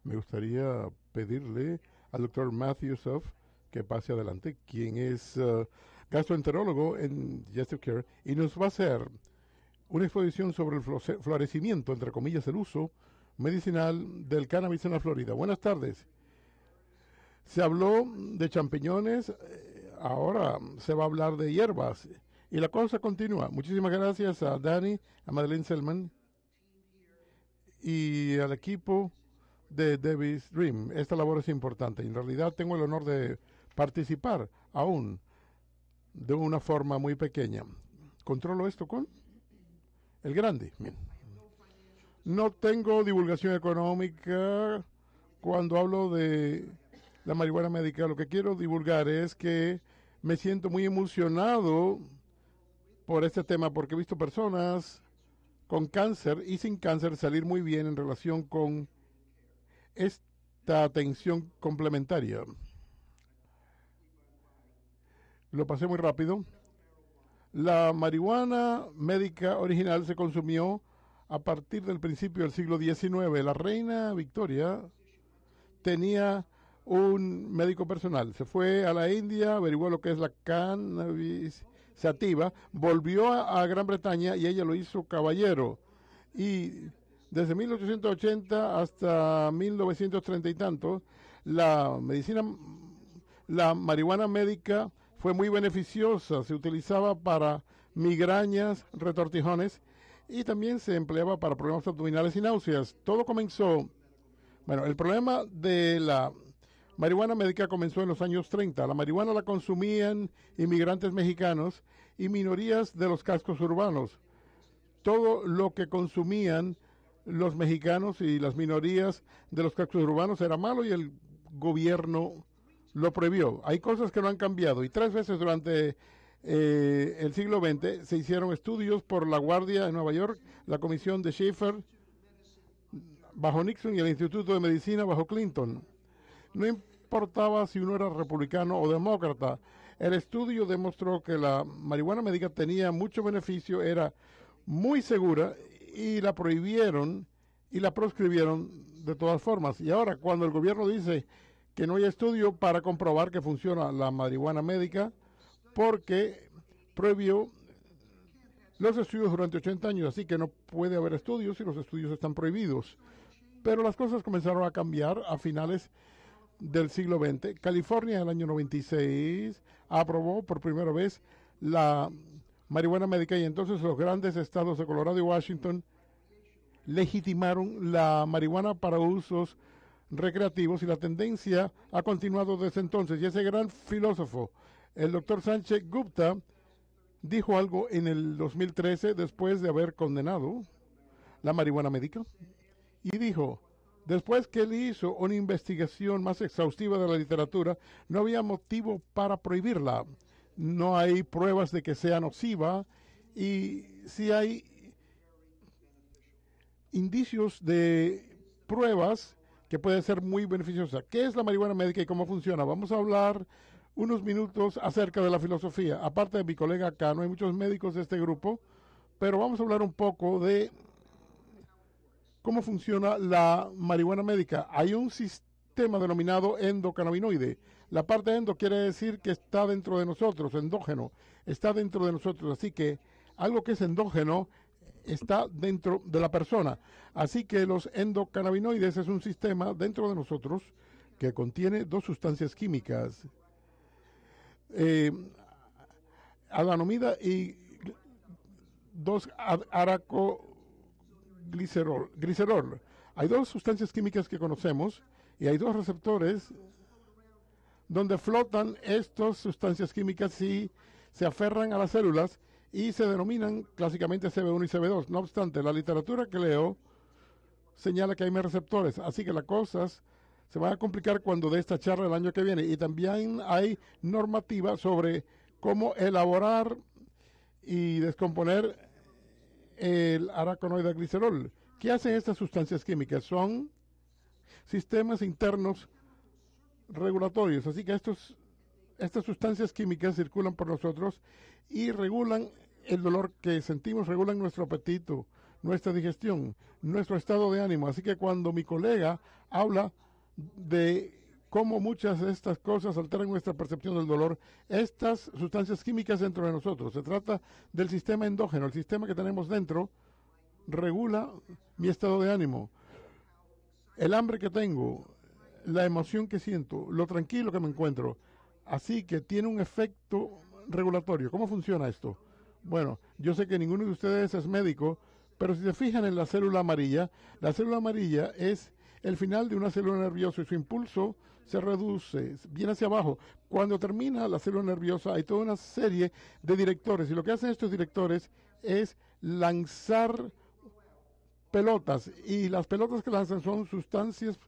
Me gustaría pedirle al doctor Matthew Soff que pase adelante, quien es gastroenterólogo en Digestive Care, y nos va a hacer una exposición sobre el florecimiento, entre comillas, el uso medicinal del cannabis en la Florida. Buenas tardes. Se habló de champiñones, ahora se va a hablar de hierbas y la cosa continúa. Muchísimas gracias a Dani, a Madeleine Selman y al equipo de Debbie's Dream. Esta labor es importante. En realidad tengo el honor de participar aún de una forma muy pequeña. Controlo esto con el grande. Bien. No tengo divulgación económica cuando hablo de la marihuana médica. Lo que quiero divulgar es que me siento muy emocionado por este tema porque he visto personas con cáncer y sin cáncer salir muy bien en relación con esta atención complementaria. Lo pasé muy rápido. La marihuana médica original se consumió a partir del principio del siglo XIX. La reina Victoria tenía un médico personal. Se fue a la India, averiguó lo que es la cannabis sativa, volvió a Gran Bretaña y ella lo hizo caballero. Y desde 1880 hasta 1930 y tanto, la marihuana médica fue muy beneficiosa. Se utilizaba para migrañas, retortijones y también se empleaba para problemas abdominales y náuseas. Todo comenzó, el problema de la marihuana médica comenzó en los años 30. La marihuana la consumían inmigrantes mexicanos y minorías de los cascos urbanos. Todo lo que consumían los mexicanos y las minorías de los cascos urbanos era malo y el gobierno lo prohibió. Hay cosas que no han cambiado y 3 veces durante el siglo XX se hicieron estudios por la Guardia en Nueva York, la Comisión de Schaeffer bajo Nixon y el Instituto de Medicina bajo Clinton. No importaba si uno era republicano o demócrata, el estudio demostró que la marihuana médica tenía mucho beneficio, era muy segura y la prohibieron y la proscribieron de todas formas. Y ahora cuando el gobierno dice que no hay estudio para comprobar que funciona la marihuana médica porque prohibió los estudios durante 80 años, así que no puede haber estudios y los estudios están prohibidos. Pero las cosas comenzaron a cambiar a finales del siglo XX. California en el año 96 aprobó por primera vez la marihuana médica y entonces los grandes estados de Colorado y Washington legitimaron la marihuana para usos recreativos y la tendencia ha continuado desde entonces. Y ese gran filósofo, el doctor Sánchez Gupta, dijo algo en el 2013 después de haber condenado la marihuana médica y dijo: después que él hizo una investigación más exhaustiva de la literatura, no había motivo para prohibirla. No hay pruebas de que sea nociva y sí hay indicios de pruebas que puede ser muy beneficiosa. ¿Qué es la marihuana médica y cómo funciona? Vamos a hablar unos minutos acerca de la filosofía. Aparte de mi colega acá, no hay muchos médicos de este grupo, pero vamos a hablar un poco de cómo funciona la marihuana médica. Hay un sistema denominado endocannabinoide. La parte endo quiere decir que está dentro de nosotros, endógeno, está dentro de nosotros. Así que algo que es endógeno está dentro de la persona. Así que los endocannabinoides es un sistema dentro de nosotros que contiene 2 sustancias químicas, adanomida y 2-aracoglicerol. Hay 2 sustancias químicas que conocemos y hay 2 receptores donde flotan estas sustancias químicas y se aferran a las células y se denominan clásicamente CB1 y CB2. No obstante, la literatura que leo señala que hay más receptores, así que las cosas se van a complicar cuando dé esta charla el año que viene. Y también hay normativa sobre cómo elaborar y descomponer el araconoide glicerol. ¿Qué hacen estas sustancias químicas? Son sistemas internos regulatorios, así que estas sustancias químicas circulan por nosotros y regulan el dolor que sentimos, regulan nuestro apetito, nuestra digestión, nuestro estado de ánimo. Así que cuando mi colega habla de cómo muchas de estas cosas alteran nuestra percepción del dolor, estas sustancias químicas dentro de nosotros, se trata del sistema endógeno, el sistema que tenemos dentro, regula mi estado de ánimo, el hambre que tengo, la emoción que siento, lo tranquilo que me encuentro. Así que tiene un efecto regulatorio. ¿Cómo funciona esto? Bueno, yo sé que ninguno de ustedes es médico, pero si se fijan en la célula amarilla es el final de una célula nerviosa y su impulso se reduce, viene hacia abajo. Cuando termina la célula nerviosa hay toda una serie de directores y lo que hacen estos directores es lanzar pelotas y las pelotas que lanzan son sustancias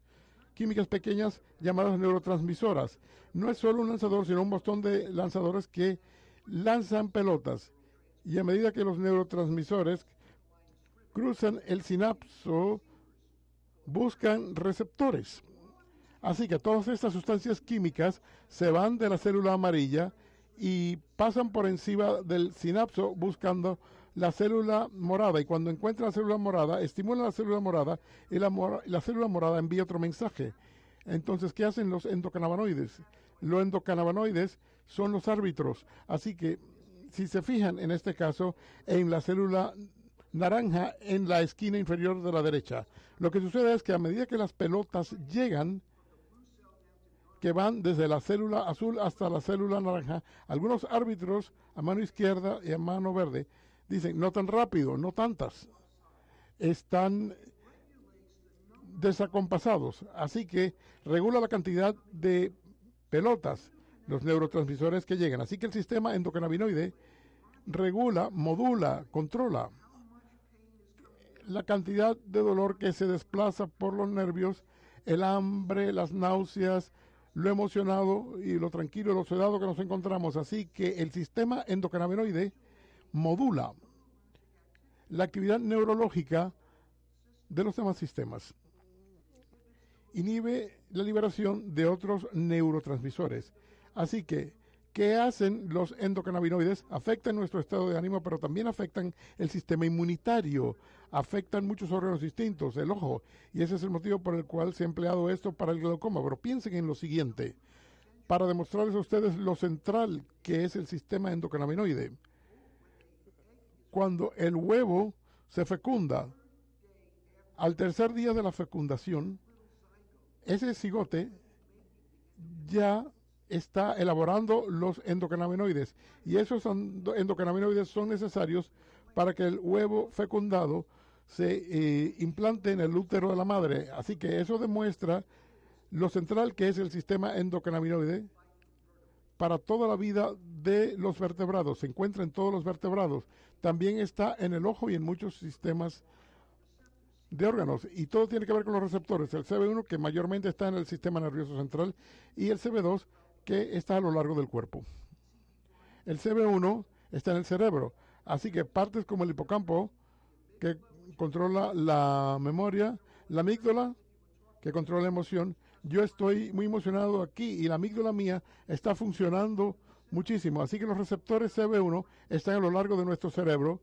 químicas pequeñas llamadas neurotransmisoras. No es solo un lanzador, sino un montón de lanzadores que lanzan pelotas. Y a medida que los neurotransmisores cruzan el sinapso, buscan receptores. Así que todas estas sustancias químicas se van de la célula amarilla y pasan por encima del sinapso buscando la célula morada. Y cuando encuentran la célula morada, estimulan la célula morada y la célula morada envía otro mensaje. Entonces, ¿qué hacen los endocannabinoides? Los endocannabinoides son los árbitros. Así que, si se fijan en este caso, en la célula naranja en la esquina inferior de la derecha, lo que sucede es que a medida que las pelotas llegan, que van desde la célula azul hasta la célula naranja, algunos árbitros a mano izquierda y a mano verde dicen, no tan rápido, no tantas, están desacompasados, así que regula la cantidad de pelotas, los neurotransmisores que llegan. Así que el sistema endocannabinoide regula, modula, controla la cantidad de dolor que se desplaza por los nervios, el hambre, las náuseas, lo emocionado y lo tranquilo, lo sedado que nos encontramos. Así que el sistema endocannabinoide modula la actividad neurológica de los demás sistemas. Inhibe la liberación de otros neurotransmisores. Así que, ¿qué hacen los endocannabinoides? Afectan nuestro estado de ánimo, pero también afectan el sistema inmunitario, afectan muchos órganos distintos, el ojo, y ese es el motivo por el cual se ha empleado esto para el glaucoma. Pero piensen en lo siguiente, para demostrarles a ustedes lo central que es el sistema endocannabinoide. Cuando el huevo se fecunda, al tercer día de la fecundación, ese cigote ya está elaborando los endocannabinoides y esos endocannabinoides son necesarios para que el huevo fecundado se implante en el útero de la madre. Así que eso demuestra lo central que es el sistema endocannabinoide para toda la vida de los vertebrados. Se encuentra en todos los vertebrados. También está en el ojo y en muchos sistemas de órganos, y todo tiene que ver con los receptores, el CB1 que mayormente está en el sistema nervioso central y el CB2 que está a lo largo del cuerpo. El CB1 está en el cerebro, así que partes como el hipocampo que controla la memoria, la amígdala que controla la emoción. Yo estoy muy emocionado aquí y la amígdala mía está funcionando muchísimo, así que los receptores CB1 están a lo largo de nuestro cerebro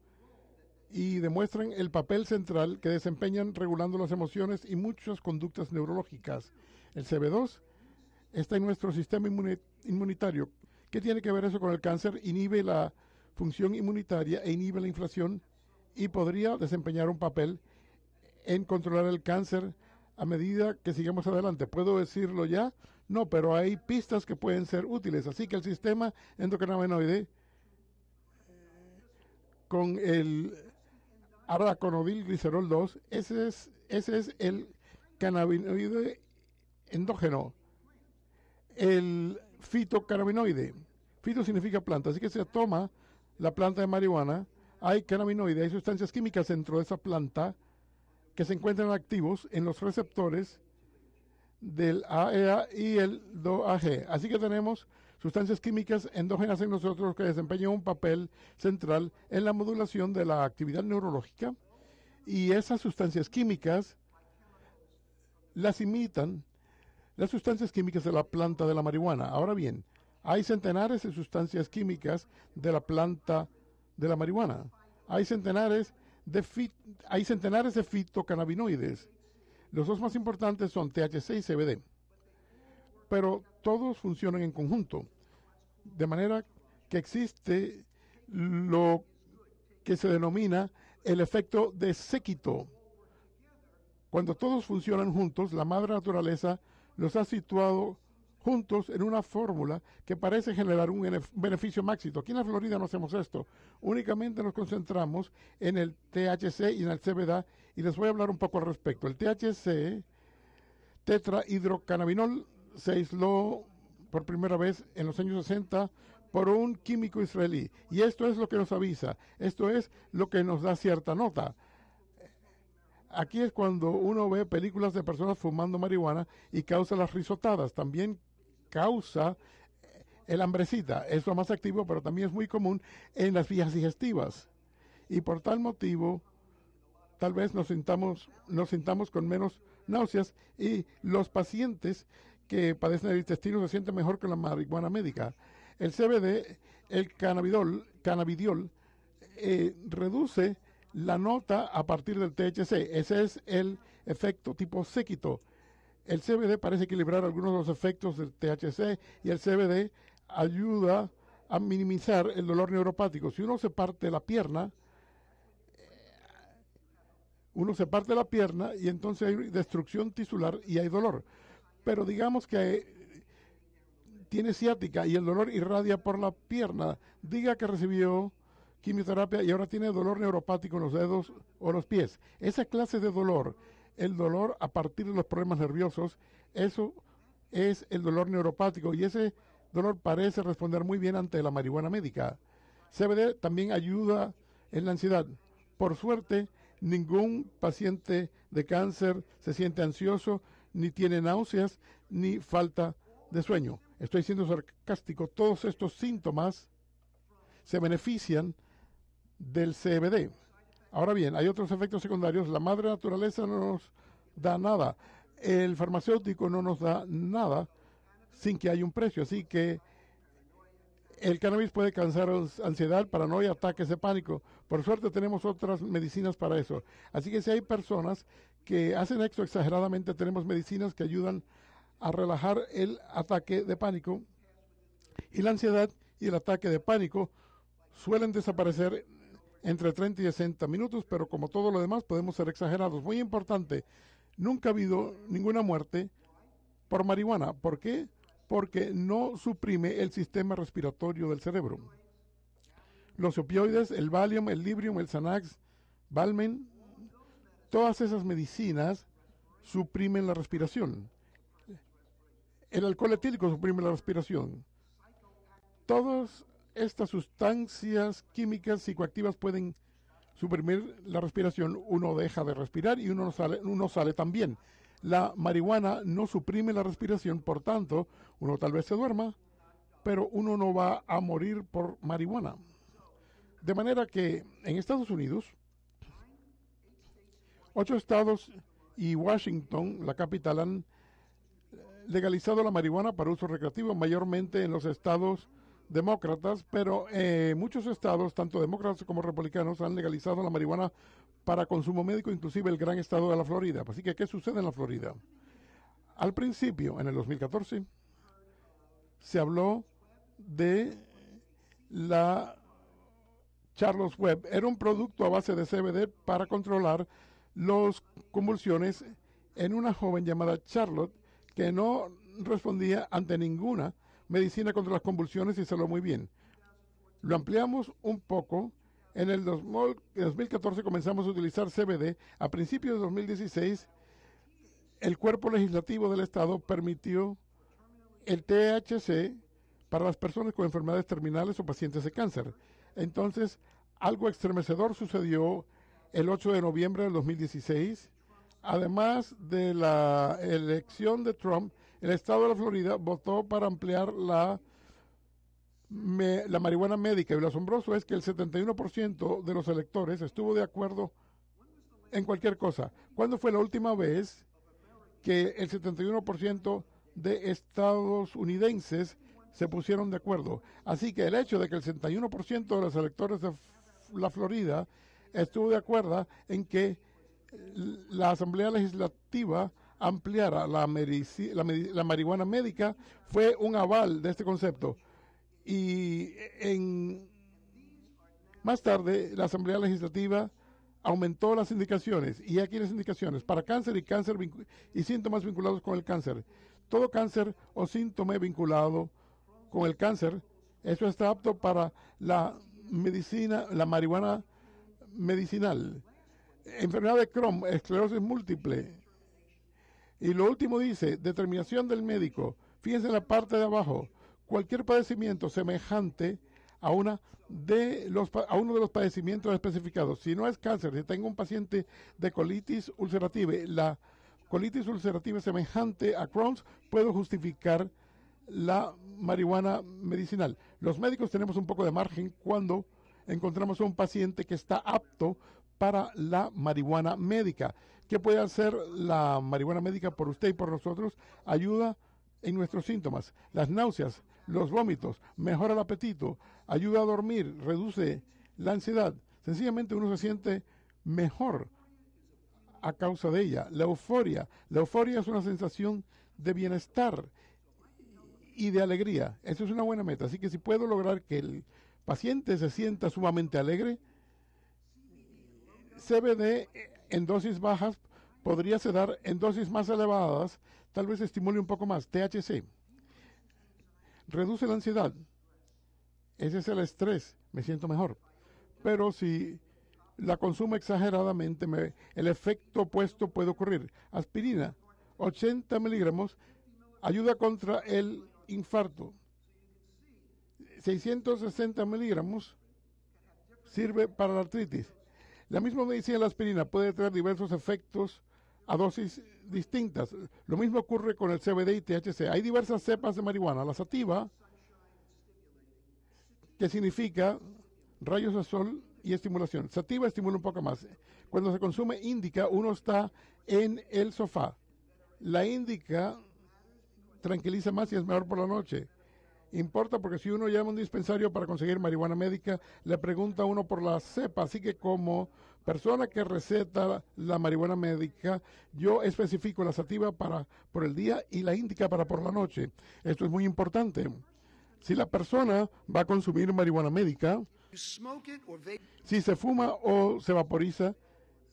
y demuestran el papel central que desempeñan regulando las emociones y muchas conductas neurológicas. El CB2 está en nuestro sistema inmunitario. ¿Qué tiene que ver eso con el cáncer? Inhibe la función inmunitaria e inhibe la inflación y podría desempeñar un papel en controlar el cáncer a medida que sigamos adelante. ¿Puedo decirlo ya? No, pero hay pistas que pueden ser útiles. Así que el sistema endocannabinoide con el araconodilglicerol 2, ese es el cannabinoide endógeno. El fitocannabinoide, fito significa planta, así que se toma la planta de marihuana, hay cannabinoide, hay sustancias químicas dentro de esa planta que se encuentran activos en los receptores del AEA y el 2AG. Así que tenemos sustancias químicas endógenas en nosotros que desempeñan un papel central en la modulación de la actividad neurológica, y esas sustancias químicas las imitan las sustancias químicas de la planta de la marihuana. Ahora bien, hay centenares de sustancias químicas de la planta de la marihuana. Hay centenares hay centenares de fitocannabinoides. Los dos más importantes son THC y CBD, pero todos funcionan en conjunto, de manera que existe lo que se denomina el efecto de séquito. Cuando todos funcionan juntos, la madre naturaleza los ha situado juntos en una fórmula que parece generar un beneficio máximo. Aquí en la Florida no hacemos esto. Únicamente nos concentramos en el THC y en el CBD, y les voy a hablar un poco al respecto. El THC, tetrahidrocannabinol, se aisló por primera vez en los años 60 por un químico israelí. Y esto es lo que nos avisa. Esto es lo que nos da cierta nota. Aquí es cuando uno ve películas de personas fumando marihuana y causa las risotadas. También causa el hambrecita. Es lo más activo, pero también es muy común en las vías digestivas. Y por tal motivo, tal vez nos sintamos con menos náuseas, y los pacientes que padecen el intestino se sienten mejor con la marihuana médica. El CBD, el cannabidiol, reduce la nota a partir del THC. Ese es el efecto tipo séquito. El CBD parece equilibrar algunos de los efectos del THC, y el CBD ayuda a minimizar el dolor neuropático. Si uno se parte la pierna, y entonces hay destrucción tisular y hay dolor. Pero digamos que tiene ciática y el dolor irradia por la pierna. Diga que recibió quimioterapia y ahora tiene dolor neuropático en los dedos o los pies. Esa clase de dolor, el dolor a partir de los problemas nerviosos, eso es el dolor neuropático, y ese dolor parece responder muy bien ante la marihuana médica. CBD también ayuda en la ansiedad. Por suerte, ningún paciente de cáncer se siente ansioso, ni tiene náuseas, ni falta de sueño. Estoy siendo sarcástico. Todos estos síntomas se benefician del CBD. Ahora bien, hay otros efectos secundarios. La madre naturaleza no nos da nada. El farmacéutico no nos da nada sin que haya un precio. Así que el cannabis puede causar ansiedad, paranoia, ataques de pánico. Por suerte tenemos otras medicinas para eso. Así que si hay personas que hacen esto exageradamente, tenemos medicinas que ayudan a relajar el ataque de pánico. Y la ansiedad y el ataque de pánico suelen desaparecer entre 30 y 60 minutos, pero como todo lo demás podemos ser exagerados. Muy importante, nunca ha habido ninguna muerte por marihuana. ¿Por qué? Porque no suprime el sistema respiratorio del cerebro. Los opioides, el Valium, el Librium, el Xanax, Valmen, todas esas medicinas suprimen la respiración. El alcohol etílico suprime la respiración. Todas estas sustancias químicas psicoactivas pueden suprimir la respiración. Uno deja de respirar y uno sale también. La marihuana no suprime la respiración, por tanto, uno tal vez se duerma, pero uno no va a morir por marihuana. De manera que en Estados Unidos, 8 estados y Washington, la capital, han legalizado la marihuana para uso recreativo, mayormente en los estados demócratas, pero muchos estados, tanto demócratas como republicanos, han legalizado la marihuana para consumo médico, inclusive el gran estado de la Florida. Así que, ¿qué sucede en la Florida? Al principio, en el 2014, se habló de la Charlotte's Web. Era un producto a base de CBD para controlar las convulsiones en una joven llamada Charlotte, que no respondía ante ninguna medicina contra las convulsiones y salió muy bien. Lo ampliamos un poco. En el 2014 comenzamos a utilizar CBD. A principios de 2016, el cuerpo legislativo del estado permitió el THC para las personas con enfermedades terminales o pacientes de cáncer. Entonces, algo estremecedor sucedió el 8 de noviembre del 2016. Además de la elección de Trump, el estado de la Florida votó para ampliar la marihuana médica, y lo asombroso es que el 71% de los electores estuvo de acuerdo en cualquier cosa. ¿Cuándo fue la última vez que el 71% de estadounidenses se pusieron de acuerdo? Así que el hecho de que el 61% de los electores de la Florida estuvo de acuerdo en que la Asamblea Legislativa ampliara la marihuana médica. Fue un aval de este concepto. Y más tarde, la Asamblea Legislativa aumentó las indicaciones, y aquí las indicaciones para cáncer y síntomas vinculados con el cáncer. Todo cáncer o síntoma vinculado con el cáncer, eso está apto para la medicina, la marihuana medicinal. Enfermedad de Crohn, esclerosis múltiple. Y lo último dice, determinación del médico. Fíjense en la parte de abajo, cualquier padecimiento semejante a uno de los padecimientos especificados. Si no es cáncer, si tengo un paciente de colitis ulcerativa, la colitis ulcerativa semejante a Crohn's, puedo justificar la marihuana medicinal. Los médicos tenemos un poco de margen cuando encontramos a un paciente que está apto para la marihuana médica. ¿Qué puede hacer la marihuana médica por usted y por nosotros? Ayuda en nuestros síntomas, las náuseas, los vómitos, mejora el apetito, ayuda a dormir, reduce la ansiedad. Sencillamente uno se siente mejor a causa de ella. La euforia es una sensación de bienestar y de alegría. Eso es una buena meta. Así que si puedo lograr que el paciente se sienta sumamente alegre, CBD en dosis bajas podría sedar, en dosis más elevadas tal vez estimule un poco más. THC reduce la ansiedad, ese es el estrés, me siento mejor. Pero si la consumo exageradamente, el efecto opuesto puede ocurrir. Aspirina, 80 miligramos, ayuda contra el infarto. 660 miligramos sirve para la artritis. La misma medicina de la aspirina puede tener diversos efectos a dosis distintas. Lo mismo ocurre con el CBD y THC. Hay diversas cepas de marihuana. La sativa, que significa rayos de sol y estimulación. Sativa estimula un poco más. Cuando se consume índica, uno está en el sofá. La índica tranquiliza más y es mejor por la noche. Importa porque si uno llama a un dispensario para conseguir marihuana médica, le pregunta a uno por la cepa. Así que como persona que receta la marihuana médica, yo especifico la sativa por el día y la índica para por la noche. Esto es muy importante. Si la persona va a consumir marihuana médica, si se fuma o se vaporiza,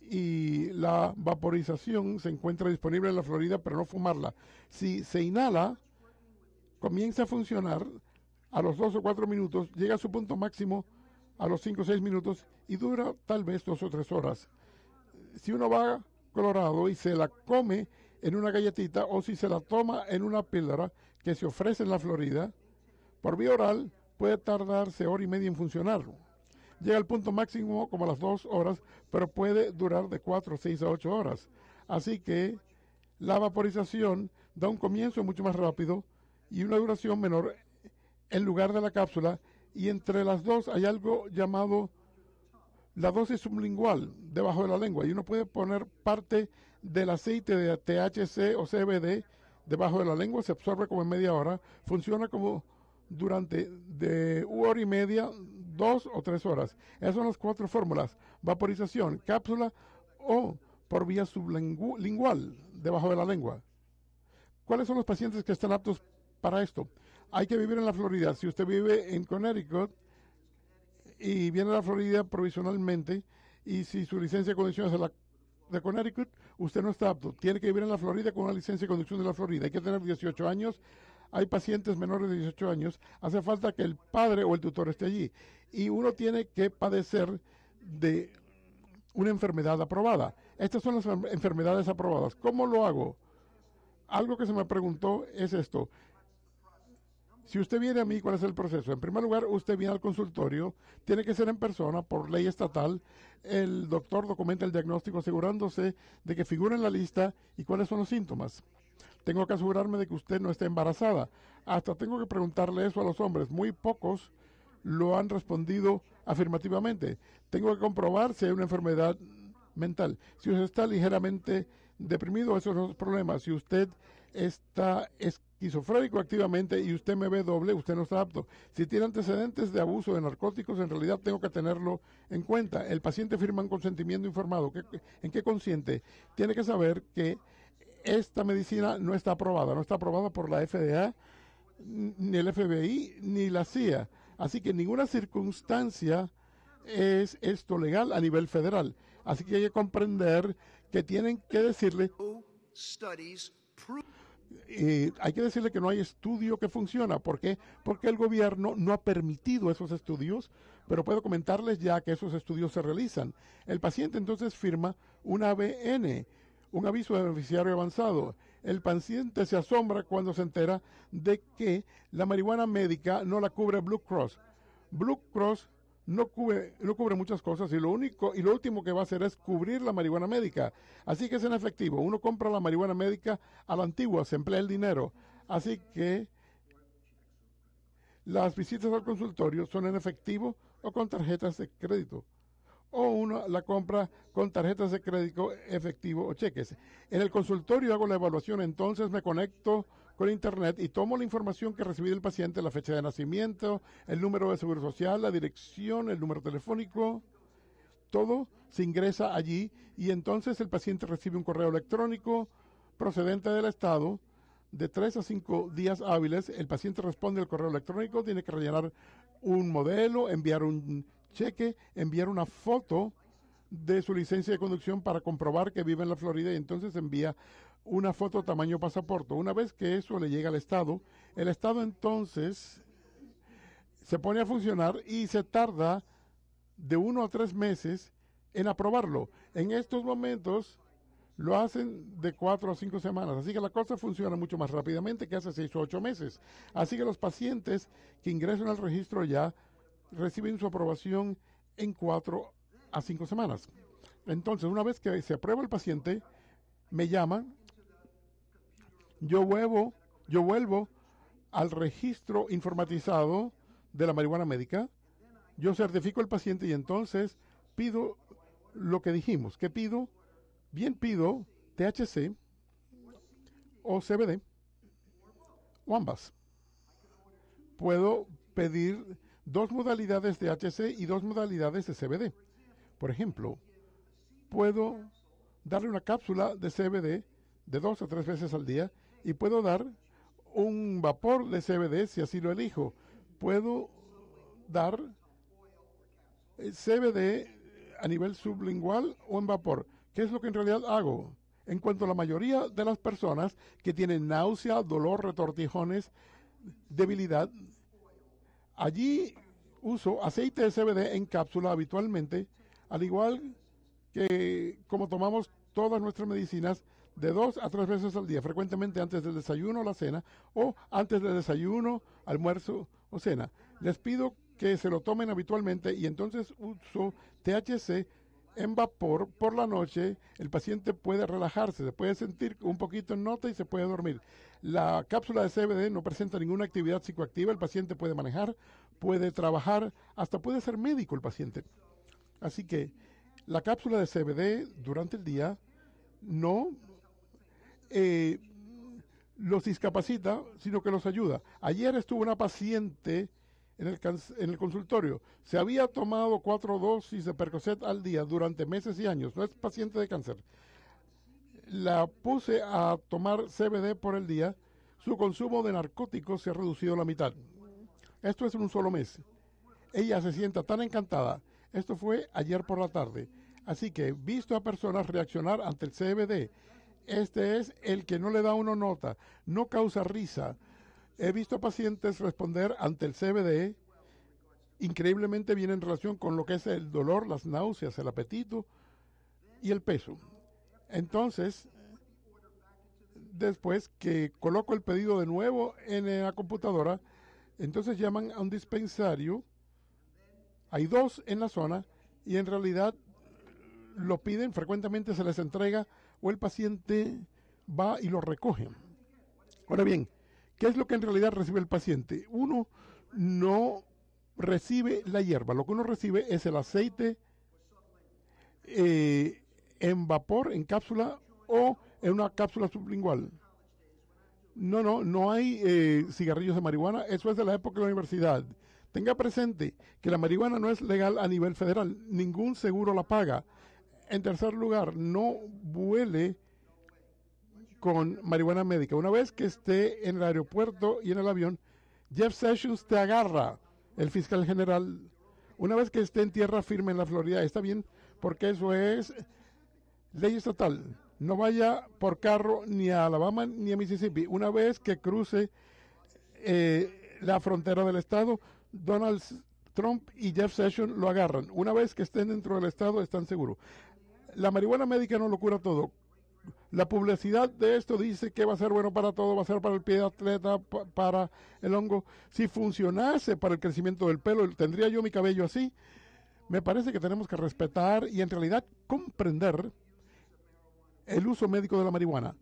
y la vaporización se encuentra disponible en la Florida, pero no fumarla. Si se inhala, comienza a funcionar a los 2 o 4 minutos, llega a su punto máximo a los 5 o 6 minutos y dura tal vez 2 o 3 horas. Si uno va a Colorado y se la come en una galletita o si se la toma en una píldora que se ofrece en la Florida, por vía oral puede tardarse hora y media en funcionar. Llega al punto máximo como a las 2 horas, pero puede durar de 4, 6 a 8 horas. Así que la vaporización da un comienzo mucho más rápido y una duración menor en lugar de la cápsula, y entre las dos hay algo llamado la dosis sublingual debajo de la lengua, y uno puede poner parte del aceite de THC o CBD debajo de la lengua, se absorbe como en media hora, funciona como durante de 1 hora y media, 2 o 3 horas. Esas son las 4 fórmulas: vaporización, cápsula o por vía sublingual debajo de la lengua. ¿Cuáles son los pacientes que están aptos para esto? Hay que vivir en la Florida. Si usted vive en Connecticut y viene a la Florida provisionalmente, y si su licencia de conducción es de Connecticut, usted no está apto. Tiene que vivir en la Florida con una licencia de conducción de la Florida. Hay que tener 18 años. Hay pacientes menores de 18 años. Hace falta que el padre o el tutor esté allí. Y uno tiene que padecer de una enfermedad aprobada. Estas son las enfermedades aprobadas. ¿Cómo lo hago? Algo que se me preguntó es esto. Si usted viene a mí, ¿cuál es el proceso? En primer lugar, usted viene al consultorio, tiene que ser en persona por ley estatal. El doctor documenta el diagnóstico asegurándose de que figura en la lista y cuáles son los síntomas. Tengo que asegurarme de que usted no esté embarazada. Hasta tengo que preguntarle eso a los hombres. Muy pocos lo han respondido afirmativamente. Tengo que comprobar si hay una enfermedad mental. Si usted está ligeramente deprimido, esos son los problemas. Si usted está esquizofrénico activamente y usted me ve doble, usted no está apto. Si tiene antecedentes de abuso de narcóticos, en realidad tengo que tenerlo en cuenta. El paciente firma un consentimiento informado. ¿En qué consciente? Tiene que saber que esta medicina no está aprobada por la FDA, ni el FBI, ni la CIA. Así que en ninguna circunstancia es esto legal a nivel federal. Así que hay que comprender que tienen que decirle, hay que decirle que no hay estudio que funciona. ¿Por qué? Porque el gobierno no ha permitido esos estudios, pero puedo comentarles ya que esos estudios se realizan. El paciente entonces firma un ABN, un aviso de beneficiario avanzado. El paciente se asombra cuando se entera de que la marihuana médica no la cubre Blue Cross. Blue Cross no cubre muchas cosas y lo último que va a hacer es cubrir la marihuana médica. Así que es en efectivo. Uno compra la marihuana médica a la antigua, se emplea el dinero. Así que las visitas al consultorio son en efectivo o con tarjetas de crédito. O uno la compra con tarjetas de crédito, efectivo o cheques. En el consultorio hago la evaluación, entonces me conecto con internet y tomo la información que recibí del paciente, la fecha de nacimiento, el número de seguro social, la dirección, el número telefónico, todo se ingresa allí y entonces el paciente recibe un correo electrónico procedente del Estado. De 3 a 5 días hábiles, el paciente responde al correo electrónico, tiene que rellenar un modelo, enviar un cheque, enviar una foto de su licencia de conducción para comprobar que vive en la Florida y entonces envía una foto tamaño pasaporte. Una vez que eso le llega al Estado, el Estado entonces se pone a funcionar y se tarda de 1 a 3 meses en aprobarlo. En estos momentos lo hacen de 4 a 5 semanas, así que la cosa funciona mucho más rápidamente que hace 6 o 8 meses. Así que los pacientes que ingresan al registro ya reciben su aprobación en 4 a 5 semanas. Entonces, una vez que se aprueba el paciente, me llaman, yo vuelvo al registro informatizado de la marihuana médica, yo certifico al paciente y entonces pido lo que dijimos. ¿Qué pido? Bien, pido THC o CBD o ambas. Puedo pedir 2 modalidades de THC y 2 modalidades de CBD. Por ejemplo, puedo darle una cápsula de CBD de 2 a 3 veces al día y puedo dar un vapor de CBD si así lo elijo. Puedo dar CBD a nivel sublingual o en vapor. ¿Qué es lo que en realidad hago? En cuanto a la mayoría de las personas que tienen náusea, dolor, retortijones, debilidad, allí uso aceite de CBD en cápsula habitualmente, al igual que como tomamos todas nuestras medicinas de 2 a 3 veces al día, frecuentemente antes del desayuno o la cena, o antes del desayuno, almuerzo o cena. Les pido que se lo tomen habitualmente y entonces uso THC en vapor por la noche. El paciente puede relajarse, se puede sentir un poquito en nota y se puede dormir. La cápsula de CBD no presenta ninguna actividad psicoactiva, el paciente puede manejar, puede trabajar, hasta puede ser médico el paciente. Así que la cápsula de CBD durante el día no los discapacita, sino que los ayuda. Ayer estuvo una paciente en el consultorio. Se había tomado 4 dosis de Percocet al día durante meses y años. No es paciente de cáncer. La puse a tomar CBD por el día. Su consumo de narcóticos se ha reducido a la mitad. Esto es en un solo mes. Ella se sienta tan encantada. Esto fue ayer por la tarde. Así que he visto a personas reaccionar ante el CBD. Este es el que no le da uno nota, no causa risa. He visto pacientes responder ante el CBD increíblemente bien en relación con lo que es el dolor, las náuseas, el apetito y el peso. Entonces, después que coloco el pedido de nuevo en la computadora, entonces llaman a un dispensario. Hay 2 en la zona y en realidad lo piden, frecuentemente se les entrega o el paciente va y lo recoge. Ahora bien, ¿qué es lo que en realidad recibe el paciente? Uno no recibe la hierba, lo que uno recibe es el aceite en vapor, en cápsula o en una cápsula sublingual. No hay cigarrillos de marihuana, eso es de la época de la universidad. Tenga presente que la marihuana no es legal a nivel federal, ningún seguro la paga. En tercer lugar, no vuele con marihuana médica. Una vez que esté en el aeropuerto y en el avión, Jeff Sessions te agarra, el fiscal general. Una vez que esté en tierra firme en la Florida, está bien, porque eso es ley estatal. No vaya por carro ni a Alabama ni a Mississippi. Una vez que cruce la frontera del estado, Donald Trump y Jeff Sessions lo agarran. Una vez que estén dentro del estado, están seguros. La marihuana médica no lo cura todo. La publicidad de esto dice que va a ser bueno para todo, va a ser para el pie de atleta, para el hongo. Si funcionase para el crecimiento del pelo, tendría yo mi cabello así. Me parece que tenemos que respetar y en realidad comprender el uso médico de la marihuana.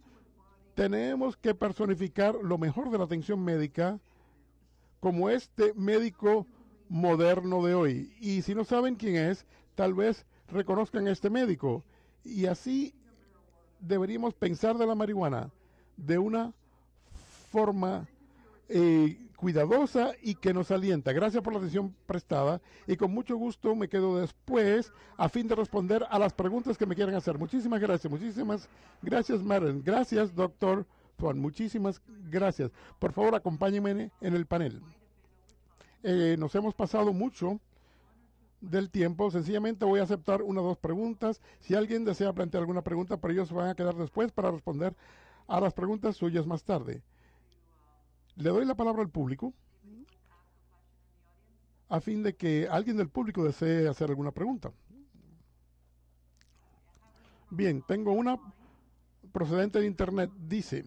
Tenemos que personificar lo mejor de la atención médica como este médico moderno de hoy. Y si no saben quién es, tal vez reconozcan a este médico. Y así deberíamos pensar de la marihuana de una forma cuidadosa y que nos alienta. Gracias por la atención prestada y con mucho gusto me quedo después a fin de responder a las preguntas que me quieran hacer. Muchísimas gracias, Maren. Gracias, doctor Juan. Muchísimas gracias. Por favor, acompáñenme en el panel. Nos hemos pasado mucho del tiempo. Sencillamente voy a aceptar una o dos preguntas. Si alguien desea plantear alguna pregunta, pero ellos se van a quedar después para responder a las preguntas suyas más tarde. Le doy la palabra al público a fin de que alguien del público desee hacer alguna pregunta. Bien, tengo una procedente de internet. Dice,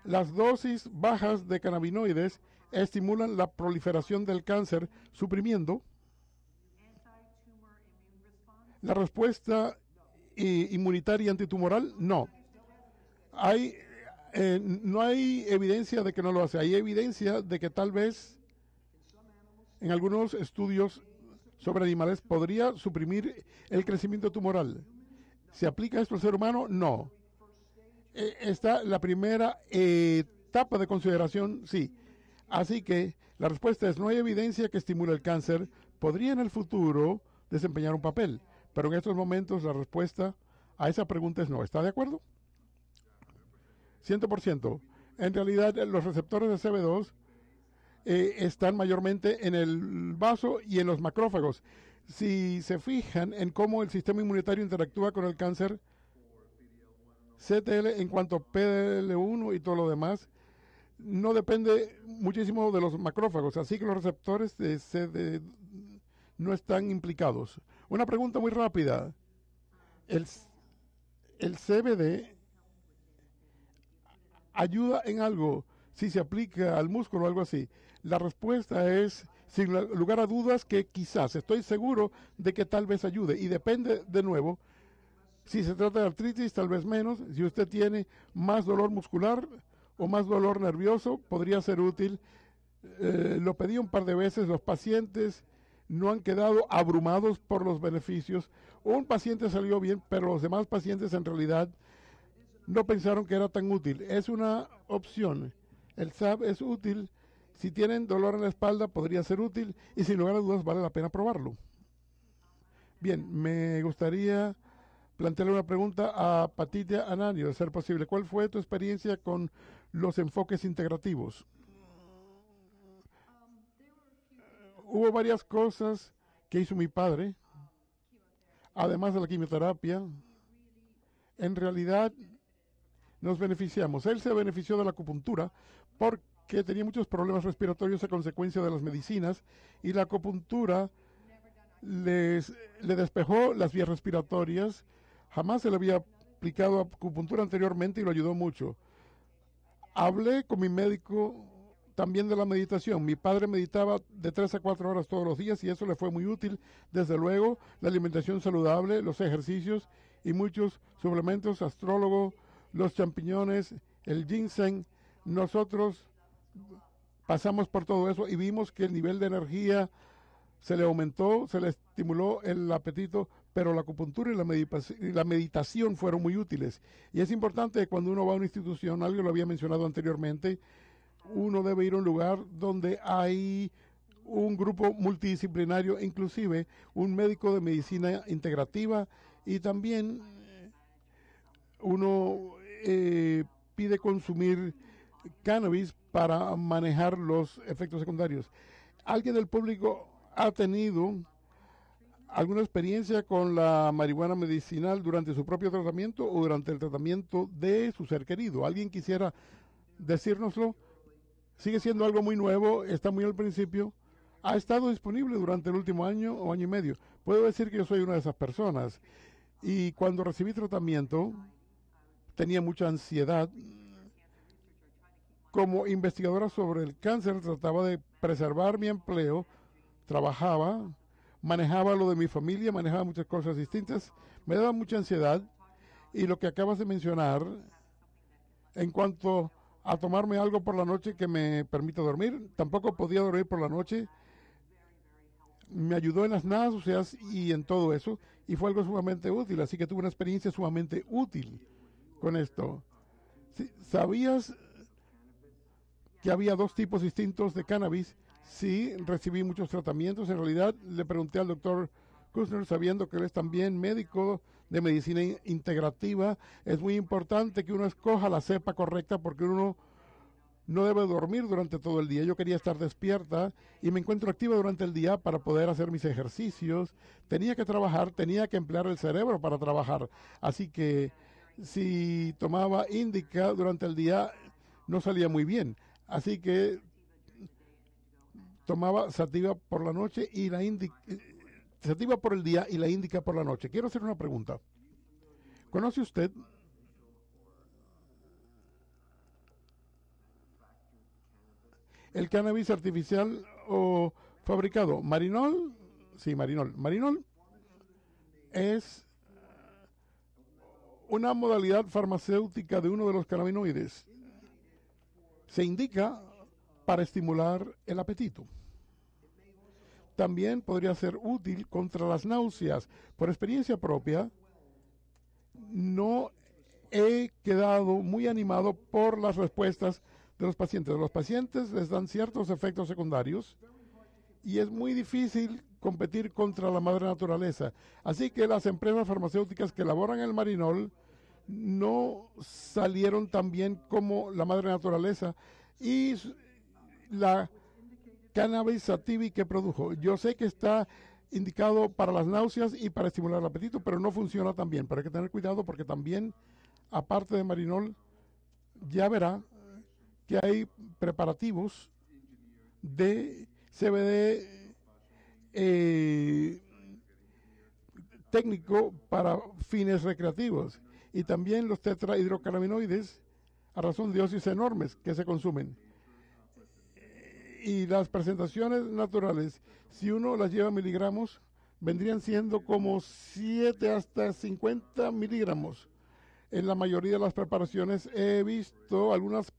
las dosis bajas de cannabinoides estimulan la proliferación del cáncer, suprimiendo la respuesta inmunitaria antitumoral. No. No hay evidencia de que no lo hace. Hay evidencia de que tal vez en algunos estudios sobre animales podría suprimir el crecimiento tumoral. ¿Se aplica esto al ser humano? No. Está la primera etapa de consideración, sí. Así que la respuesta es: no hay evidencia que estimule el cáncer. Podría en el futuro desempeñar un papel, pero en estos momentos la respuesta a esa pregunta es no. ¿Está de acuerdo? 100%. En realidad, los receptores de CB2 están mayormente en el vaso y en los macrófagos. Si se fijan en cómo el sistema inmunitario interactúa con el cáncer, CTL en cuanto a PDL1 y todo lo demás, no depende muchísimo de los macrófagos, así que los receptores de CD no están implicados. Una pregunta muy rápida. ¿El CBD ayuda en algo si se aplica al músculo o algo así? La respuesta es, sin lugar a dudas, que quizás. Estoy seguro de que tal vez ayude y depende, de nuevo, si se trata de artritis, tal vez menos. Si usted tiene más dolor muscular o más dolor nervioso, podría ser útil. Lo pedí un par de veces, los pacientes no han quedado abrumados por los beneficios. Un paciente salió bien, pero los demás pacientes en realidad no pensaron que era tan útil. Es una opción. El SAB es útil. Si tienen dolor en la espalda, podría ser útil y sin lugar a dudas vale la pena probarlo. Bien, me gustaría plantearle una pregunta a Patitia Ananio, de ser posible. ¿Cuál fue tu experiencia con los enfoques integrativos? Hubo varias cosas que hizo mi padre, además de la quimioterapia. En realidad nos beneficiamos. Él se benefició de la acupuntura porque tenía muchos problemas respiratorios a consecuencia de las medicinas y la acupuntura le despejó las vías respiratorias. Jamás se le había aplicado acupuntura anteriormente y lo ayudó mucho. Hablé con mi médico también de la meditación. Mi padre meditaba de 3 a 4 horas todos los días y eso le fue muy útil. Desde luego, la alimentación saludable, los ejercicios y muchos suplementos, astrólogo, los champiñones, el ginseng. Nosotros pasamos por todo eso y vimos que el nivel de energía se le aumentó, se le estimuló el apetito pero la acupuntura y la meditación fueron muy útiles. Y es importante cuando uno va a una institución, algo lo había mencionado anteriormente, uno debe ir a un lugar donde hay un grupo multidisciplinario, inclusive un médico de medicina integrativa, y también uno pide consumir cannabis para manejar los efectos secundarios. ¿Alguien del público ha tenido alguna experiencia con la marihuana medicinal durante su propio tratamiento o durante el tratamiento de su ser querido? ¿Alguien quisiera decírnoslo? Sigue siendo algo muy nuevo, está muy al principio. Ha estado disponible durante el último año o año y medio. Puedo decir que yo soy una de esas personas. Y cuando recibí tratamiento, tenía mucha ansiedad. Como investigadora sobre el cáncer, trataba de preservar mi empleo, trabajaba, manejaba lo de mi familia, manejaba muchas cosas distintas, me daba mucha ansiedad. Y lo que acabas de mencionar, en cuanto a tomarme algo por la noche que me permita dormir, tampoco podía dormir por la noche, me ayudó en las náuseas y en todo eso, y fue algo sumamente útil, así que tuve una experiencia sumamente útil con esto. Sí, ¿sabías que había dos tipos distintos de cannabis? Sí, recibí muchos tratamientos. En realidad, le pregunté al doctor Kushner, sabiendo que él es también médico de medicina integrativa. Es muy importante que uno escoja la cepa correcta porque uno no debe dormir durante todo el día. Yo quería estar despierta y me encuentro activa durante el día para poder hacer mis ejercicios. Tenía que trabajar, tenía que emplear el cerebro para trabajar. Así que si tomaba índica durante el día, no salía muy bien. Así que tomaba sativa por la noche y la índica, sativa por el día y la índica por la noche. Quiero hacer una pregunta. ¿Conoce usted el cannabis artificial o fabricado? Marinol, sí, Marinol. Marinol es una modalidad farmacéutica de uno de los cannabinoides. Se indica para estimular el apetito. También podría ser útil contra las náuseas. Por experiencia propia, no he quedado muy animado por las respuestas de los pacientes. Los pacientes les dan ciertos efectos secundarios y es muy difícil competir contra la madre naturaleza. Así que las empresas farmacéuticas que elaboran el marinol no salieron tan bien como la madre naturaleza y la cannabis sativa que produjo. Yo sé que está indicado para las náuseas y para estimular el apetito, pero no funciona tan bien. Pero hay que tener cuidado porque también, aparte de marinol, ya verá que hay preparativos de CBD técnico para fines recreativos y también los tetrahidrocannabinoides a razón de dosis enormes que se consumen. Y las presentaciones naturales, si uno las lleva a miligramos, vendrían siendo como 7 hasta 50 miligramos. En la mayoría de las preparaciones he visto algunos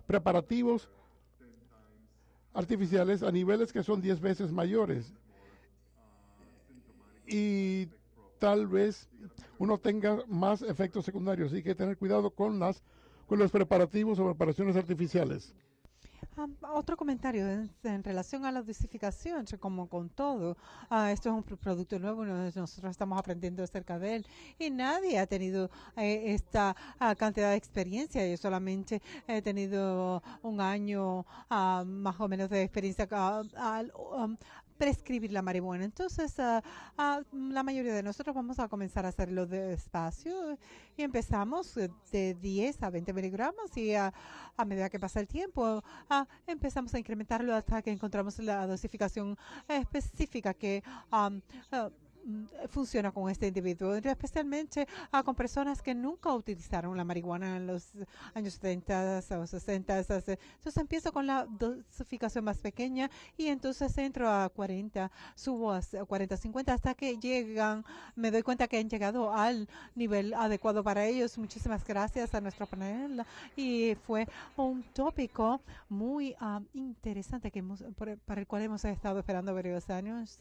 preparativos artificiales a niveles que son 10 veces mayores. Y tal vez uno tenga más efectos secundarios. Así que hay que tener cuidado con los preparativos o preparaciones artificiales. Otro comentario en relación a la dosificación, como con todo, esto es un producto nuevo, nosotros estamos aprendiendo acerca de él y nadie ha tenido esta cantidad de experiencia. Yo solamente he tenido un año más o menos de experiencia al prescribir la marihuana. Entonces, la mayoría de nosotros vamos a comenzar a hacerlo despacio y empezamos de 10 a 20 miligramos y a medida que pasa el tiempo, empezamos a incrementarlo hasta que encontramos la dosificación específica que funciona con este individuo, especialmente con personas que nunca utilizaron la marihuana en los años 70 o 60. Entonces empiezo con la dosificación más pequeña y entonces entro a 40, subo a 40, 50 hasta que me doy cuenta que han llegado al nivel adecuado para ellos. Muchísimas gracias a nuestro panel y fue un tópico muy interesante para el cual hemos estado esperando varios años